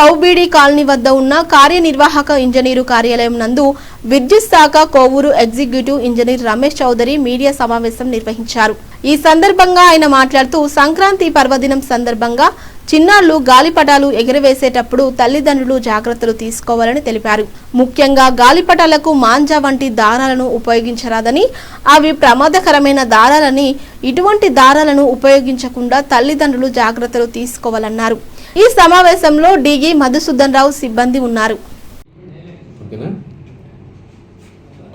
కౌబీడి colony వద్ద ఉన్న కార్యనిర్వాహక ఇంజనీరు కార్యాలయం నందు విద్యుత్ శాఖ Kovur executive engineer Ramesh Chowdary media సమావేశం నిర్వహించారు. ఈ సందర్భంగా ఆయన మాట్లాడుతూ సంక్రాంతి పర్వదినం సందర్భంగా చిన్నారులు గాలిపటాలు ఎగురవేసేటప్పుడు తల్లిదండ్రులు జాగ్రత్తలు తీసుకోవాలని తెలిపారు. ముఖ్యంగా గాలిపటాలకు మాంజా వంటి దారాలను ఉపయోగించరాదని, అవి ప్రమాదకరమైన దారాలని, ఇటువంటి దారాలను ఉపయోగించకుండా తల్లిదండ్రులు జాగ్రత్తలు తీసుకోవాలన్నారు. ఈ సమావేశంలో డిగి మధుసూదన్ రావు సిబ్బంది ఉన్నారు.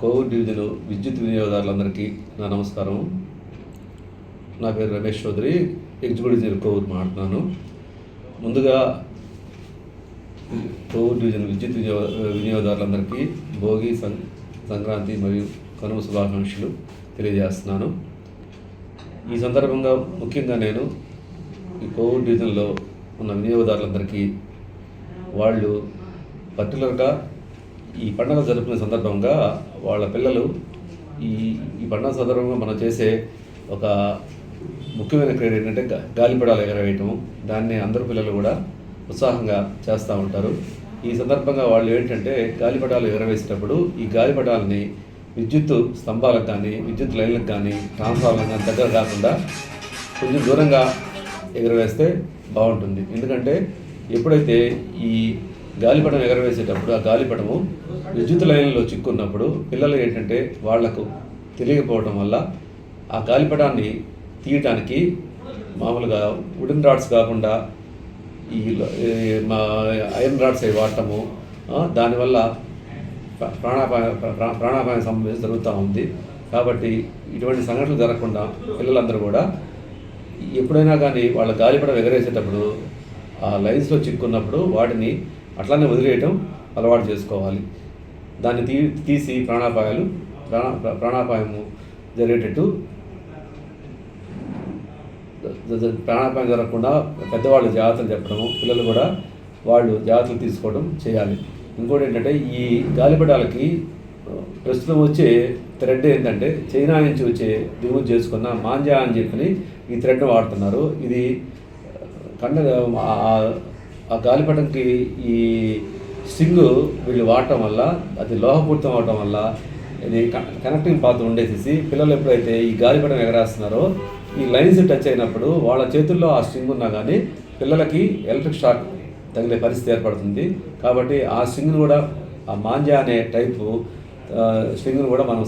కోవూరు డివిజన్ విద్యుత్ వినియోగదారులందరికీ నా నమస్కారం. నా పేరు రమేష్ చౌదరి, ఎగ్జిక్యూటివ్ ఇంజనీర్ కోవూరు మాట్లాడుతున్నాను. ముందుగా కోవూరు డివిజన్ విద్యుత్ వినియోగదారులందరికీ భోగి, సంక్రాంతి మరియు కనుమ శుభాకాంక్షలు తెలియజేస్తున్నాను. ఈ సందర్భంగా ముఖ్యంగా నేను ఈ కోవూరు డివిజన్లో ఉన్న వినియోగదారులందరికీ వాళ్ళు పర్టికులర్గా ఈ పండుగ జరుపుకునే సందర్భంగా వాళ్ళ పిల్లలు ఈ పండుగ సందర్భంగా మనం చేసే ఒక ముఖ్యమైన క్రీడ ఏంటంటే గాలిపటాలు ఎగరవేయటం. దాన్ని అందరు పిల్లలు కూడా ఉత్సాహంగా చేస్తూ ఉంటారు. ఈ సందర్భంగా వాళ్ళు ఏంటంటే గాలిపటాలు ఎగరవేసేటప్పుడు ఈ గాలిపటాలని విద్యుత్ స్తంభాలకు కానీ, విద్యుత్ లైన్లకు కానీ, ట్రాన్స్ఫార్మర్లకు కానీ దగ్గర కాకుండా కొంచెం దూరంగా ఎగరవేస్తే బాగుంటుంది. ఎందుకంటే ఎప్పుడైతే ఈ గాలిపటం ఎగరవేసేటప్పుడు ఆ గాలిపటము విద్యుత్ లైన్లో చిక్కున్నప్పుడు పిల్లలు ఏంటంటే వాళ్లకు తెలియకపోవడం వల్ల ఆ గాలిపటాన్ని తీయటానికి మామూలుగా వుడెన్ రాడ్స్ కాకుండా ఈ ఐరన్ రాడ్స్ అవి వాడటము, దానివల్ల ప్రాణాపాయం సంబంధించి జరుగుతూ ఉంది. కాబట్టి ఇటువంటి సంఘటనలు జరగకుండా పిల్లలందరూ కూడా ఎప్పుడైనా కానీ వాళ్ళ గాలిపటం ఎగరేసేటప్పుడు ఆ లైన్స్లో చిక్కున్నప్పుడు వాటిని అట్లానే వదిలేయటం అలవాటు చేసుకోవాలి. దాన్ని తీసి ప్రాణాపాయము జరిగేటట్టు, ప్రాణాపాయం జరగకుండా పెద్దవాళ్ళు జాగ్రత్తలు చెప్పడము, పిల్లలు కూడా వాళ్ళు జాగ్రత్తలు తీసుకోవడం చేయాలి. ఇంకోటి ఏంటంటే ఈ గాలిపటాలకి ప్రస్తుతం వచ్చే థ్రెడ్ ఏంటంటే చైనా నుంచి వచ్చే దిగుమతి చేసుకున్న మాంజా అని చెప్పి ఈ థ్రెడ్ వాడుతున్నారు. ఇది ఆ గాలిపటంకి ఈ స్ట్రింగ్ వీళ్ళు వాడటం వల్ల అది లోహపూరితం అవటం వల్ల ఇది కనెక్టింగ్ పాత్ ఉండేసేసి పిల్లలు ఎప్పుడైతే ఈ గాలిపటం ఎగరేస్తున్నారో ఈ లైన్స్ టచ్ అయినప్పుడు వాళ్ళ చేతుల్లో ఆ స్ట్రింగ్ ఉన్నా కానీ పిల్లలకి ఎలక్ట్రిక్ షాక్ తగిలే పరిస్థితి ఏర్పడుతుంది. కాబట్టి ఆ స్ట్రింగ్ను కూడా, ఆ మాంజా అనే టైపు స్ట్రింగ్ను కూడా మనం